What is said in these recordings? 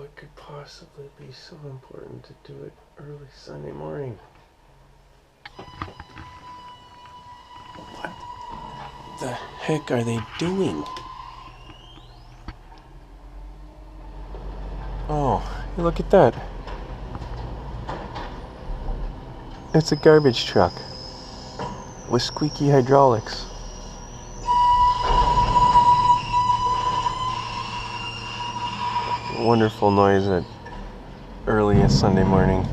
what could possibly be so important to do it early Sunday morning? What the heck are they doing? Oh, look at that. It's a garbage truck with squeaky hydraulics. Wonderful noise at earliest Sunday morning.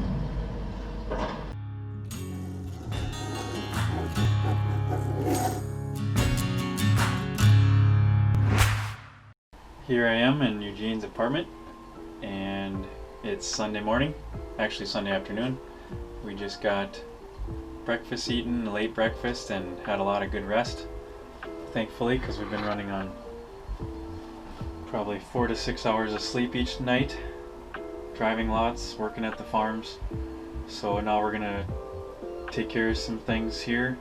Here I am in Eugene's apartment, and it's Sunday morning, actually Sunday afternoon. We just got breakfast eaten, a late breakfast, and had a lot of good rest, thankfully, because we've been running on probably 4 to 6 hours of sleep each night, driving lots, working at the farms. So now we're gonna take care of some things here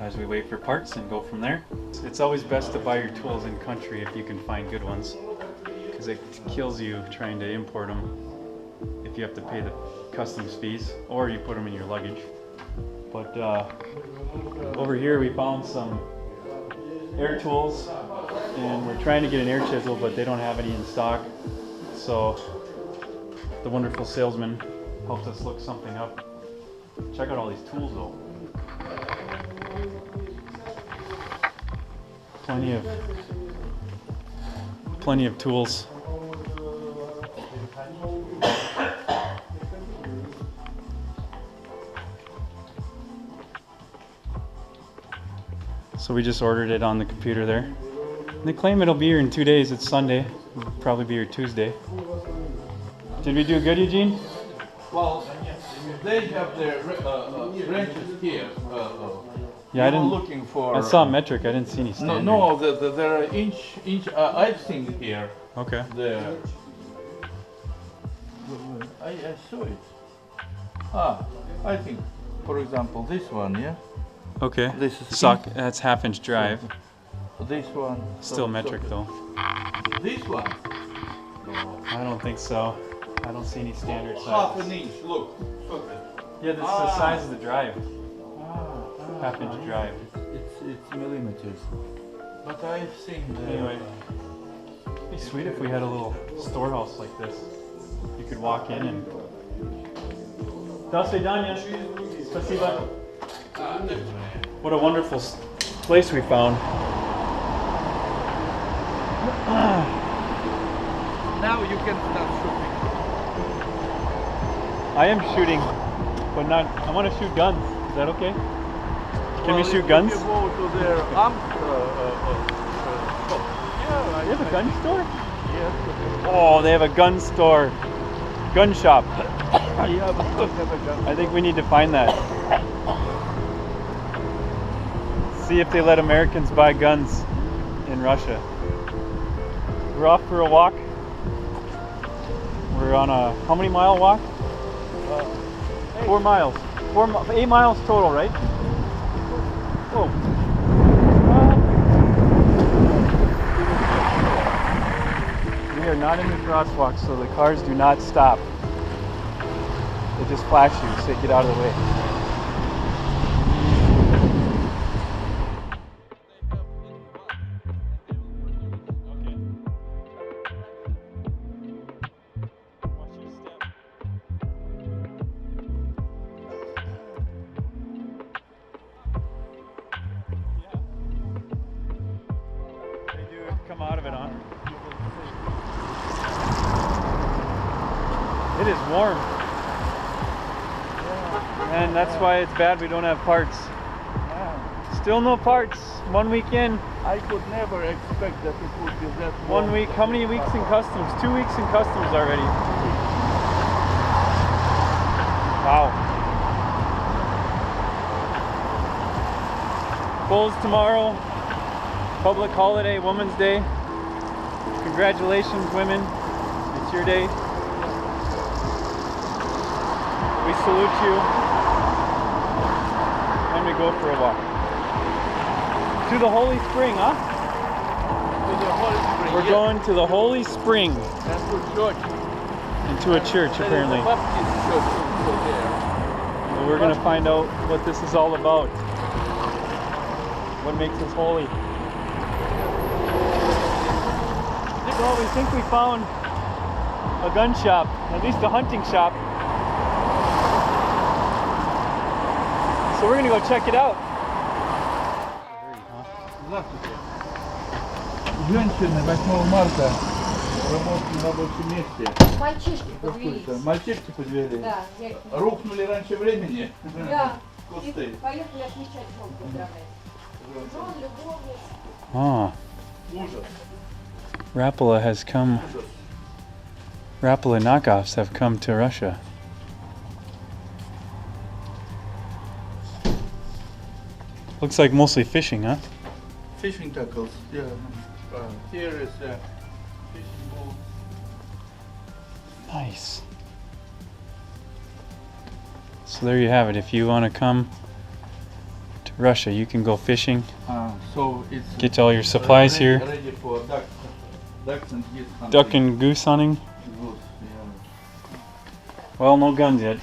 as we wait for parts and go from there. It's always best to buy your tools in country if you can find good ones, because it kills you trying to import them if you have to pay the customs fees, or you put them in your luggage. But over here we found some air tools, and we're trying to get an air chisel, but they don't have any in stock. So the wonderful salesman helped us look something up. Check out all these tools though. Plenty of tools. So we just ordered it on the computer there. They claim it'll be here in 2 days. It's Sunday. It'll probably be here Tuesday. Did we do good, Eugene? Well, they have their wrenches here. Yeah, I didn't. Looking for. I saw metric. I didn't see any standard. No, there are inch. I've seen here. Okay. There. I saw it. I think, for example, this one, yeah. Okay. This is That's half-inch drive. This one. Still metric though. This one. No. I don't think so. I don't see any standard size. Half an inch. Look. Yeah, this is the size of the drive. Half-inch drive. It's millimeters. But I've seen the. Anyway, it'd be sweet if we had a little storehouse like this. You could walk in and. До свидания. Спасибо. What a wonderful place we found. Now you can start shooting. I am shooting, but not. I want to shoot guns. Is that okay? Can we shoot guns? If you go to their shop. Yeah, they have a gun store? Yes. Oh, they have a gun store. Gun shop. Yeah, but don't have a gun. I think we need to find that. See if they let Americans buy guns in Russia. We're off for a walk. We're on a how many mile walk? 4 miles. 8 miles total, right? Oh. We are not in the crosswalk, so the cars do not stop. They just flash you, so get out of the way. Come out of it, huh? It is warm. And that's why it's bad we don't have parts. Still no parts. 1 week in. I could never expect that it would be that warm. 1 week. How many weeks in customs? 2 weeks in customs already. Wow. Closed tomorrow. Public holiday, Women's Day. Congratulations, women. It's your day. We salute you. And we go for a walk. To the Holy Spring, huh? To the Holy Spring. We're going to the Holy Spring. That's good church. into a church apparently. There is a Baptist church over there. Well, we're gonna find out what this is all about. What makes us holy. Well, we think we found a gun shop, at least a hunting shop. So we're gonna go check it out. Здравствуйте. Женщины 8 марта работают на рабочем месте. Мальчишки подвелись. Мальчишки подвели. Да, я их не- Рухнули раньше времени. Да. Кусты. И поехали отмечать срок поздравлять. Жен, любовниц. Ah, Ужас. Rapala has come. Rapala knockoffs have come to Russia. Looks like mostly fishing, huh? Fishing tackles. Yeah. Here is a fishing boat. Nice. So there you have it. If you want to come to Russia, you can go fishing. So it's Get all your supplies ready, here. Ready for ducks and geese hunting. Duck and goose hunting. Goose, yeah. Well, no guns yet.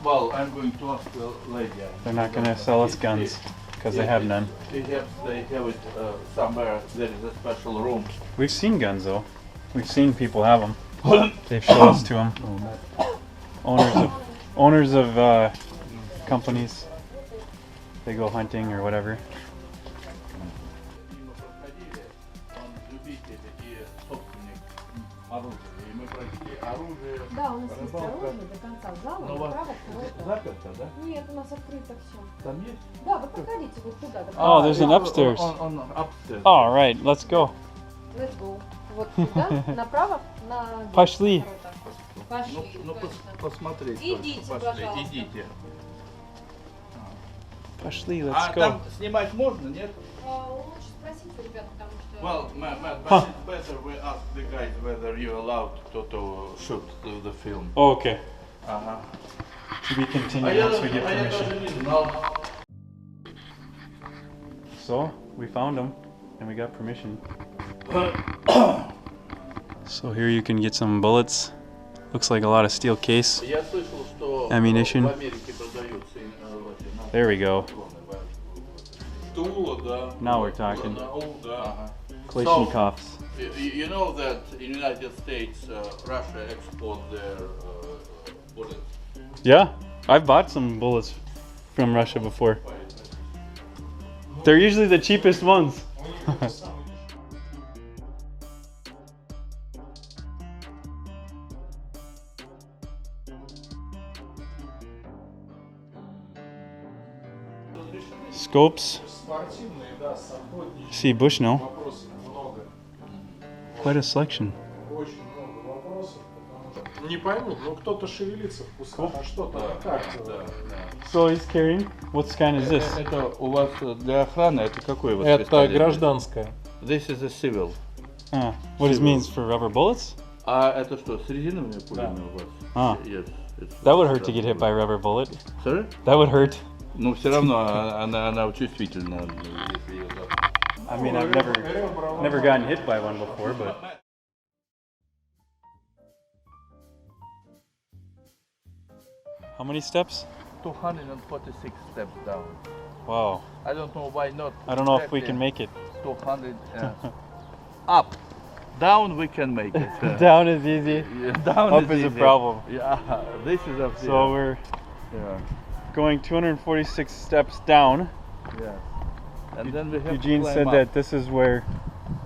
Well, I'm going to ask the lady. They're not going to sell us guns because they have none. They have it somewhere. There is a special room. We've seen guns though. We've seen people have them. They've shown us to them. Owners of companies. They go hunting or whatever. Да, у нас есть оружие до конца зала, направо, второе. Заперто, да? Нет, у нас открыто все. Там есть? Да, вы проходите вот туда. Oh, there's an upstairs. On upstairs. All right, let's go. Let's go. Вот туда, направо, на... Пошли. Пошли, Ну, точно. посмотреть. Идите, только, пошли, пожалуйста. идите. Пошли, let's А go. там снимать можно, нет? Лучше спросите, ребят, потому что... Well, but Huh. it's better we ask the guys whether you're allowed to shoot the film. Oh, okay. Ага. To be continued once we get permission. даже не знал. So, we found them and we got permission. So here you can get some bullets. Looks like a lot of steel case. Я слышал, что Ammunition. в Америке продаются There we go. Тула, да. Now we're talking. Да. Kalashnikovs. You know that in United States, Russia export their bullets. Yeah, I've bought some bullets from Russia before. They're usually the cheapest ones. Scopes. See Bushnell. Quite a selection. Очень много вопросов, потому что не поймут, ну кто-то шевелится в кустах, а что-то как? So he's carrying. What kind is this? Это у вас для охраны, это какой у вас Это пистолет? гражданская. This is a civil. What it means for rubber bullets? А это что, с резиновыми пулями у вас? Ah, Yes. it's- that would hurt to get hit by a rubber bullet. Sorry? That would hurt. Ну, все равно она чувствительна, если ее за- I mean, I've never gotten hit by one before, but how many steps? 246 steps down. Wow. I don't know why not. I don't know if we exactly can make it. 200 up. Down we can make it. Down is easy. Yeah, down Up is a easy. problem. Yeah, this is up here. So we're yeah, going 246 steps down. yeah. And then we have Eugene to said climb that up. this is where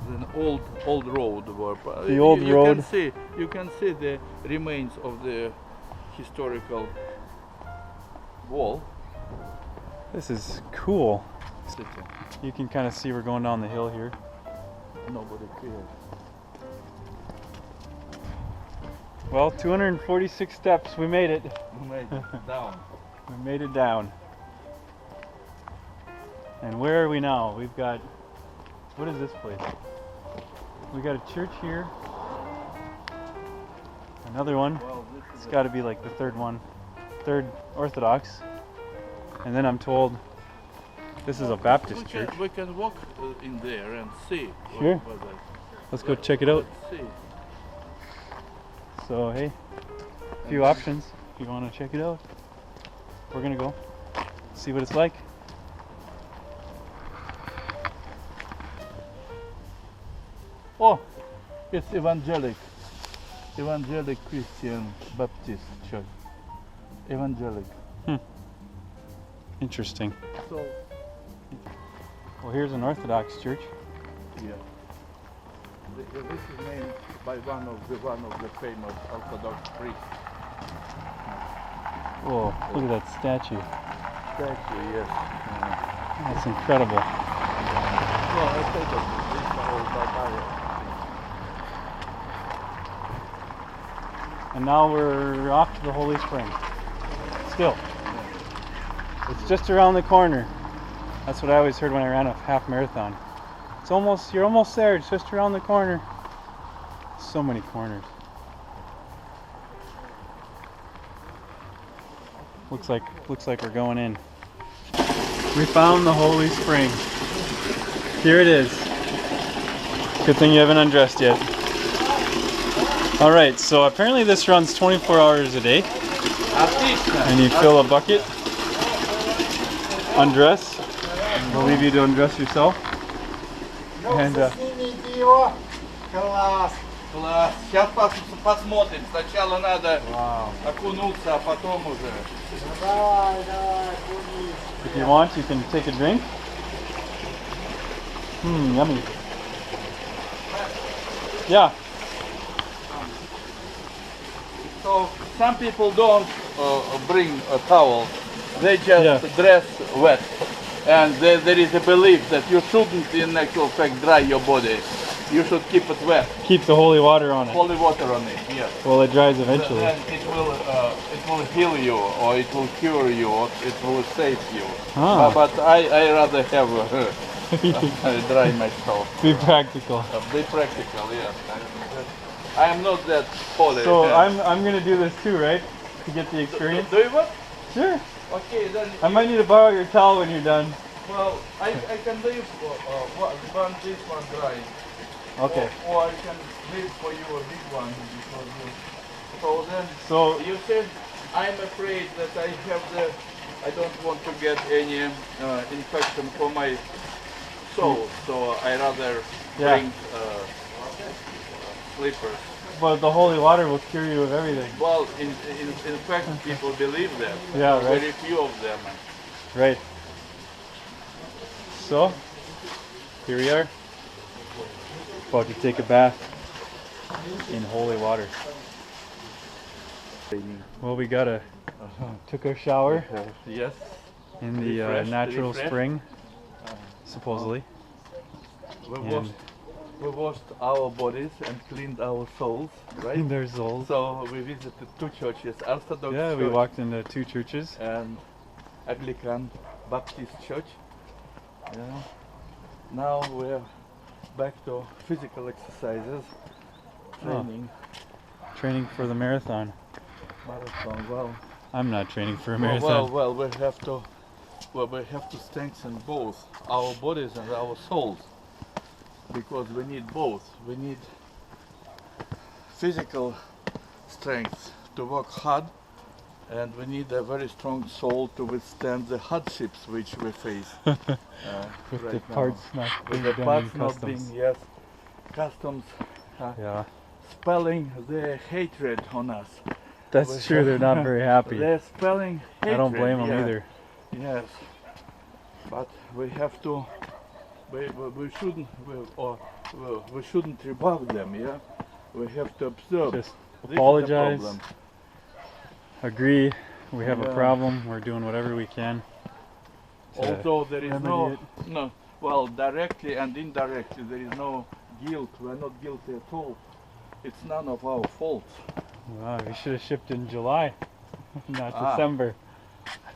An old road. The old road. You can see the remains of the historical wall. this is cool. City. You can kind of see we're going down the hill here. Nobody cares. Well, 246 steps. We made it. We made it down. We made it down. And where are we now? We've got, what is this place? We got a church here. Another one. Well, this It's is got to be like the third Orthodox. And then I'm told this is a Baptist church. We can walk in there and see. Sure. What Let's go check it out. Let's see. So hey, few options if you want to check it out. We're gonna go see what it's like. Oh, it's evangelic Christian Baptist Church. Evangelic. Interesting. So, Well, here's an Orthodox church. yeah. This is named by one of the famous Orthodox priests. Whoa, look at that statue. Statue, yes. That's incredible. Well, I say that these are all barbarian. And now we're off to the Holy Spring. Still. It's just around the corner. That's what I always heard when I ran a half marathon. You're almost there, it's just around the corner. So many corners. Looks like we're going in. We found the Holy Spring. Here it is. Good thing you haven't undressed yet. Alright, so apparently this runs 24 hours a day. And you fill a bucket, undress. We'll leave you to undress yourself. And Класс. Сейчас посмотрим. Сначала надо окунуться, а потом уже. if you want, you can take a drink. Yummy. Yeah. So some people don't bring a towel. They just dress wet. And there is a belief that you shouldn't in actual fact dry your body. You should keep it wet. Keep the holy water on it. Holy water on it, yes. Well, it dries eventually. Then it will heal you, or it will cure you, or it will save you. Ah. But I rather have dry myself. Be practical. Be practical, yes. I am not that holy. So I'm gonna do this too, right? To get the experience. Do you want? Sure. Okay, then. I might need to borrow your towel when you're done. Well, I can leave this one dry. Okay. Or I can leave for you a big one. So you said, I'm afraid that I don't want to get any infection for my soul. So I rather bring slippers. But the holy water will cure you of everything. Well, in fact, people believe that. Yeah, right. Very few of them. Right. So, here we are. About to take a bath in holy water. Well, we took our shower Yes. in the natural spring, supposedly. We washed our bodies and cleaned our souls, right? Their souls. So we visited two churches, Orthodox Yeah, Church we walked into two churches. and Anglican Baptist Church. Yeah. Now we're back to physical exercises, training. Training for the marathon. Marathon. Well, I'm not training for a marathon. well, we have to strengthen both our bodies and our souls, because we need both. We need physical strength to work hard, and we need a very strong soul to withstand the hardships which we face. With right the now. parts not With being the done parts in not customs. being, yes, customs Yeah, spelling their hatred on us. that's true. They're not very happy. They're spelling hatred. I don't blame them yeah. either. Yes, but we have to. We shouldn't rebuff them. Yeah, we have to observe. Just This is the apologize. problem. Agree. We have a Yeah. problem. We're doing whatever we can. to Although there is remedy no, well, directly and indirectly there is no guilt. We're not guilty at all. It's none of our fault. Wow, we should have shipped in July, not Ah. December.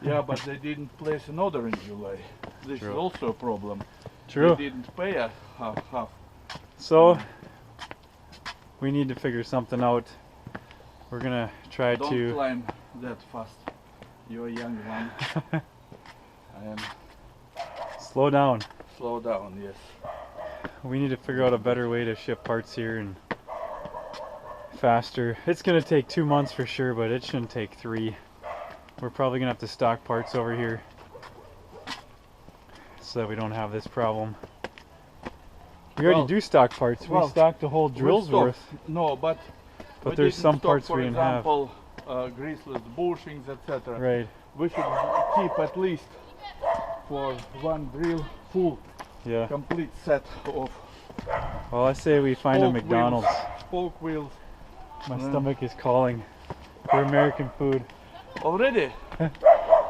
Yeah, but they didn't place an order in July. This True. is also a problem. True. They didn't pay us half. So we need to figure something out. We're gonna try Don't to. climb that fast. You're a young one. And Slow down. slow down, yes. We need to figure out a better way to ship parts here and faster. It's gonna take 2 months for sure, but it shouldn't take 3. We're probably gonna have to stock parts over here so that we don't have this problem. We already do stock parts. We stocked a whole drill's worth. No, but there's some parts we didn't have. For example, greaseless bushings, etc. Right. We should keep at least for one drill full, complete set of. Well, I say we find a McDonald's. Spoke wheels. My stomach is calling for American food. Already?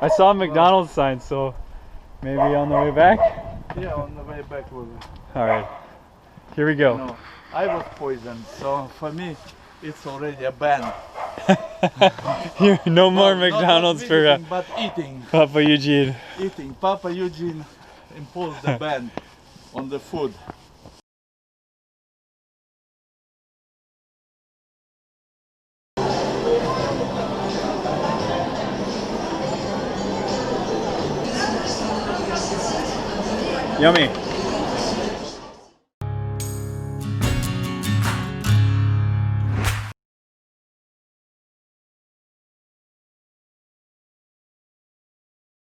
I saw a McDonald's sign, so maybe on the way back? Yeah, on the way back was. Alright, here we go. No, I was poisoned, so for me it's already a ban. Here, no more McDonald's not for visiting, but eating. Papa Eugene. Eating. Papa Eugene imposed a ban on the food. Yummy.